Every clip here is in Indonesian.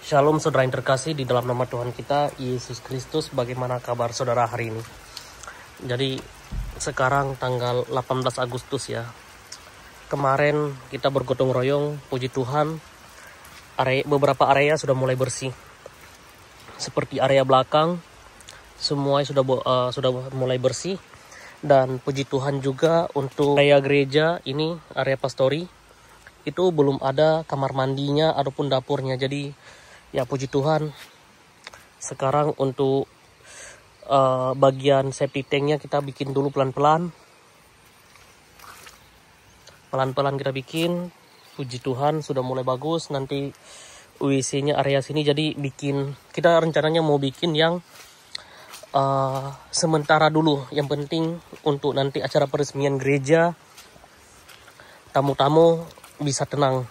Shalom saudara yang terkasih di dalam nama Tuhan kita Yesus Kristus. Bagaimana kabar saudara hari ini? Jadi sekarang tanggal 18 Agustus ya. Kemarin kita bergotong royong, puji Tuhan, beberapa area sudah mulai bersih. Seperti area belakang semuanya sudah mulai bersih. Dan puji Tuhan juga untuk area gereja ini, area pastori, itu belum ada kamar mandinya ataupun dapurnya. Jadi ya puji Tuhan, sekarang untuk bagian safety tanknya kita bikin dulu pelan-pelan. Pelan-pelan kita bikin, puji Tuhan sudah mulai bagus. Nanti WC-nya area sini, jadi kita rencananya mau bikin yang sementara dulu. Yang penting untuk nanti acara peresmian gereja, tamu-tamu bisa tenang.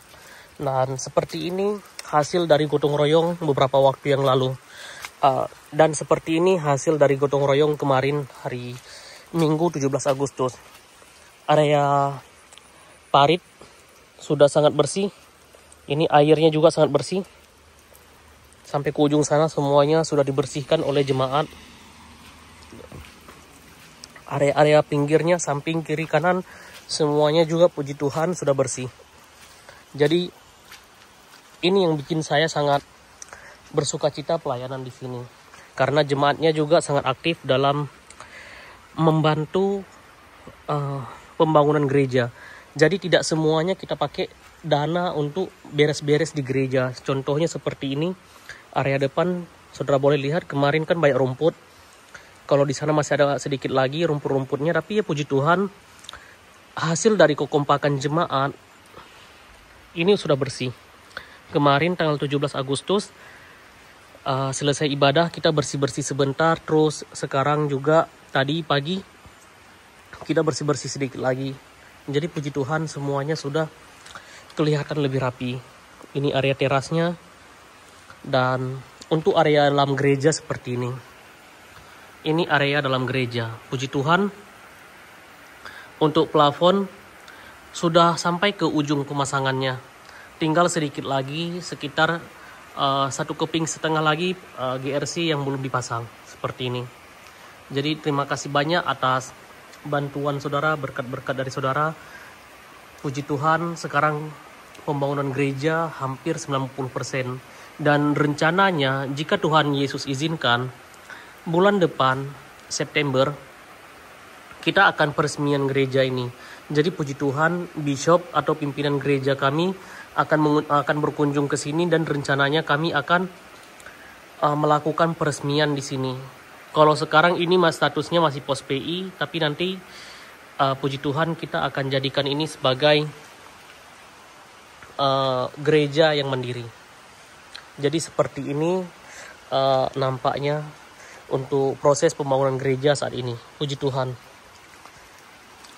Dan seperti ini hasil dari gotong royong beberapa waktu yang lalu. Dan seperti ini hasil dari gotong royong kemarin hari Minggu 17 Agustus. Area parit sudah sangat bersih. Ini airnya juga sangat bersih. Sampai ke ujung sana semuanya sudah dibersihkan oleh jemaat. Area-area pinggirnya, samping, kiri, kanan, semuanya juga puji Tuhan sudah bersih. Jadi ini yang bikin saya sangat bersukacita pelayanan di sini. Karena jemaatnya juga sangat aktif dalam membantu pembangunan gereja. Jadi tidak semuanya kita pakai dana untuk beres-beres di gereja. Contohnya seperti ini, area depan saudara boleh lihat kemarin kan banyak rumput. Kalau di sana masih ada sedikit lagi rumput-rumputnya, tapi ya puji Tuhan hasil dari kekompakan jemaat ini sudah bersih. Kemarin tanggal 17 Agustus selesai ibadah kita bersih-bersih sebentar, terus sekarang juga tadi pagi kita bersih-bersih sedikit lagi. Jadi puji Tuhan semuanya sudah kelihatan lebih rapi. Ini area terasnya, dan untuk area dalam gereja seperti ini. Ini area dalam gereja. Puji Tuhan, untuk plafon sudah sampai ke ujung pemasangannya. Tinggal sedikit lagi, sekitar 1,5 keping lagi GRC yang belum dipasang. Seperti ini. Jadi terima kasih banyak atas bantuan saudara, berkat-berkat dari saudara. Puji Tuhan, sekarang pembangunan gereja hampir 90%. Dan rencananya jika Tuhan Yesus izinkan, bulan depan September kita akan peresmian gereja ini. Jadi puji Tuhan, bishop atau pimpinan gereja kami akan berkunjung ke sini, dan rencananya kami akan melakukan peresmian di sini. Kalau sekarang ini statusnya masih pos PI, tapi nanti puji Tuhan kita akan jadikan ini sebagai gereja yang mandiri. Jadi seperti ini nampaknya untuk proses pembangunan gereja saat ini. Puji Tuhan,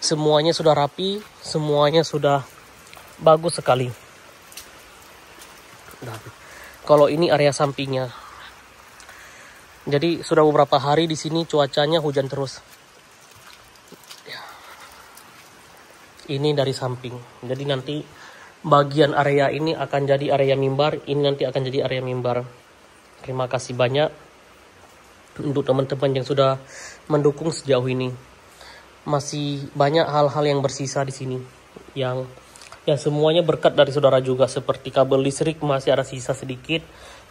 semuanya sudah rapi, semuanya sudah bagus sekali. Nah, kalau ini area sampingnya. Jadi sudah beberapa hari di sini cuacanya hujan terus. Ini dari samping. Jadi nanti bagian area ini akan jadi area mimbar, ini nanti akan jadi area mimbar. Terima kasih banyak untuk teman-teman yang sudah mendukung sejauh ini. Masih banyak hal-hal yang bersisa di sini yang semuanya berkat dari saudara juga. Seperti kabel listrik masih ada sisa sedikit,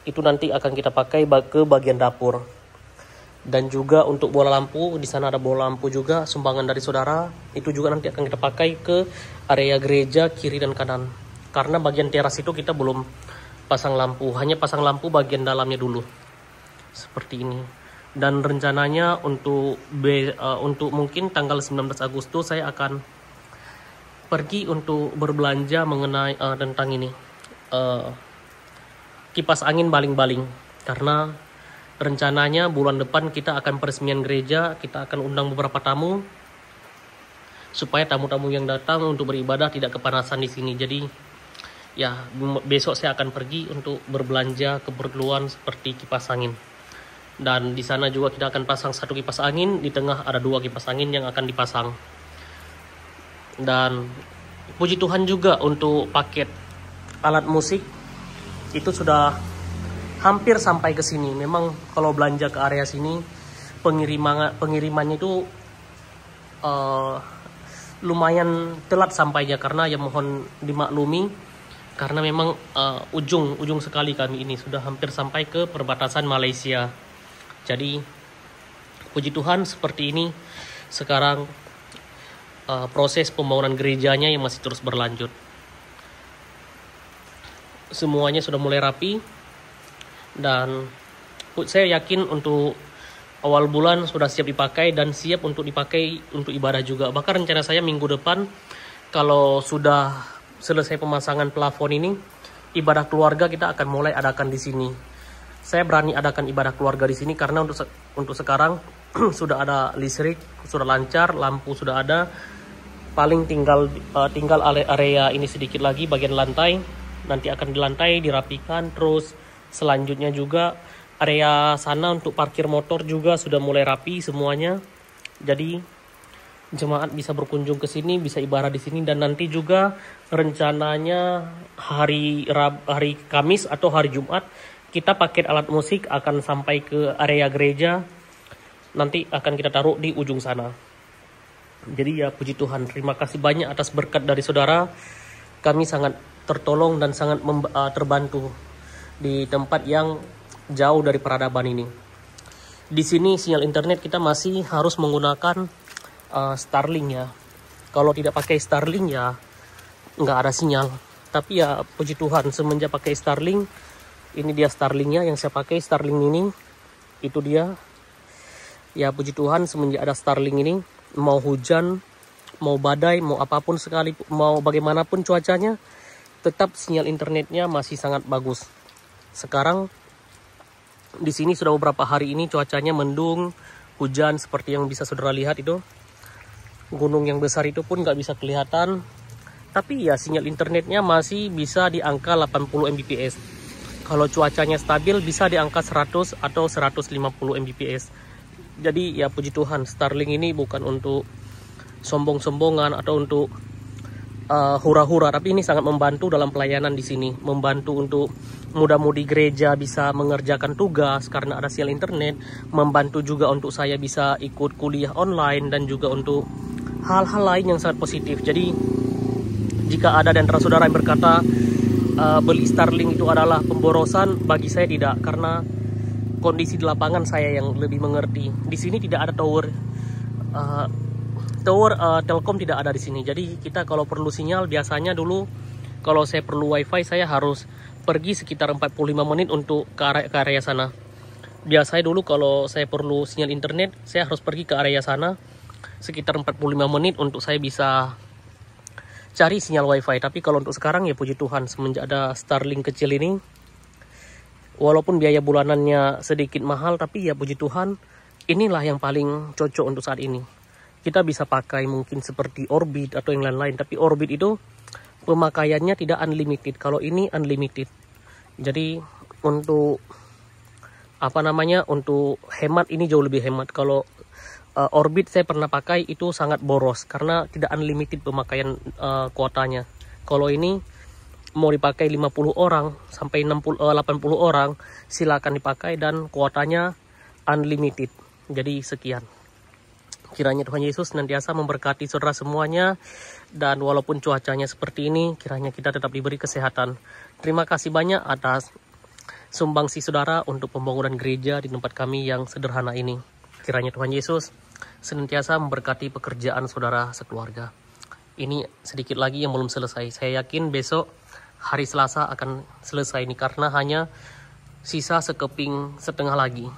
itu nanti akan kita pakai ke bagian dapur. Dan juga untuk bola lampu, di sana ada bola lampu juga sumbangan dari saudara, itu juga nanti akan kita pakai ke area gereja kiri dan kanan. Karena bagian teras itu kita belum pasang lampu, hanya pasang lampu bagian dalamnya dulu. Seperti ini. Dan rencananya untuk mungkin tanggal 19 Agustus saya akan pergi untuk berbelanja mengenai tentang ini kipas angin baling-baling. Karena rencananya bulan depan kita akan peresmian gereja, kita akan undang beberapa tamu supaya tamu-tamu yang datang untuk beribadah tidak kepanasan di sini. Jadi ya besok saya akan pergi untuk berbelanja keperluan seperti kipas angin. Dan di sana juga kita akan pasang 1 kipas angin, di tengah ada 2 kipas angin yang akan dipasang. Dan puji Tuhan juga untuk paket alat musik itu sudah hampir sampai ke sini. Memang kalau belanja ke area sini pengirimannya itu lumayan telat sampainya, karena ya mohon dimaklumi karena memang ujung sekali kami ini, sudah hampir sampai ke perbatasan Malaysia. Jadi puji Tuhan seperti ini sekarang proses pembangunan gerejanya yang masih terus berlanjut. Semuanya sudah mulai rapi dan saya yakin untuk awal bulan sudah siap dipakai dan siap untuk dipakai untuk ibadah juga. Bahkan rencana saya minggu depan kalau sudah selesai pemasangan plafon ini, ibadah keluarga kita akan mulai adakan di sini. Saya berani adakan ibadah keluarga di sini karena untuk sekarang sudah ada listrik, sudah lancar, lampu sudah ada. Paling tinggal area ini sedikit lagi bagian lantai. Nanti akan dilantai, dirapikan. Terus selanjutnya juga area sana untuk parkir motor juga sudah mulai rapi semuanya. Jadi jemaat bisa berkunjung ke sini, bisa ibadah di sini, dan nanti juga rencananya hari Kamis atau hari Jumat kita paket alat musik akan sampai ke area gereja. Nanti akan kita taruh di ujung sana. Jadi ya puji Tuhan, terima kasih banyak atas berkat dari saudara. Kami sangat tertolong dan sangat terbantu di tempat yang jauh dari peradaban ini. Di sini sinyal internet kita masih harus menggunakan Starlink ya. Kalau tidak pakai Starlink ya nggak ada sinyal. Tapi ya puji Tuhan semenjak pakai Starlink, ini dia Starlinknya yang saya pakai, Starlink ini. Itu dia. Ya puji Tuhan semenjak ada Starlink ini, mau hujan, mau badai, mau apapun sekali, mau bagaimanapun cuacanya, tetap sinyal internetnya masih sangat bagus. Sekarang di sini sudah beberapa hari ini cuacanya mendung, hujan seperti yang bisa saudara lihat itu. Gunung yang besar itu pun nggak bisa kelihatan. Tapi ya sinyal internetnya masih bisa di angka 80 Mbps. Kalau cuacanya stabil bisa di angka 100 atau 150 Mbps. Jadi ya puji Tuhan, Starlink ini bukan untuk sombong-sombongan atau untuk hura-hura, tapi ini sangat membantu dalam pelayanan di sini. Membantu untuk muda-mudi gereja bisa mengerjakan tugas karena ada sinyal internet. Membantu juga untuk saya bisa ikut kuliah online dan juga untuk hal-hal lain yang sangat positif. Jadi jika ada dan saudara yang berkata beli Starlink itu adalah pemborosan, bagi saya tidak, karena kondisi di lapangan saya yang lebih mengerti. Di sini tidak ada tower Telkom, tidak ada di sini. Jadi kita kalau perlu sinyal, biasanya dulu kalau saya perlu wifi saya harus pergi sekitar 45 menit untuk ke area sana. Biasanya dulu kalau saya perlu sinyal internet, saya harus pergi ke area sana sekitar 45 menit untuk saya bisa cari sinyal wifi. Tapi kalau untuk sekarang ya puji Tuhan semenjak ada Starlink kecil ini, walaupun biaya bulanannya sedikit mahal, tapi ya puji Tuhan inilah yang paling cocok untuk saat ini. Kita bisa pakai mungkin seperti Orbit atau yang lain-lain, tapi Orbit itu pemakaiannya tidak unlimited. Kalau ini unlimited. Jadi untuk untuk hemat ini jauh lebih hemat. Kalau Orbit saya pernah pakai itu sangat boros karena tidak unlimited pemakaian kuotanya. Kalau ini mau dipakai 50 orang sampai 80 orang silakan dipakai dan kuotanya unlimited. Jadi sekian. Kiranya Tuhan Yesus senantiasa memberkati saudara semuanya, dan walaupun cuacanya seperti ini, kiranya kita tetap diberi kesehatan. Terima kasih banyak atas sumbangsi saudara untuk pembangunan gereja di tempat kami yang sederhana ini. Kiranya Tuhan Yesus senantiasa memberkati pekerjaan saudara sekeluarga. Ini sedikit lagi yang belum selesai. Saya yakin besok hari Selasa akan selesai ini karena hanya sisa sekeping setengah lagi.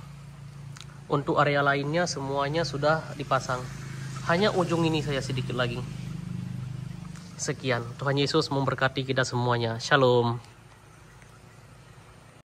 Untuk area lainnya semuanya sudah dipasang. Hanya ujung ini saya sedikit lagi. Sekian. Tuhan Yesus memberkati kita semuanya. Shalom.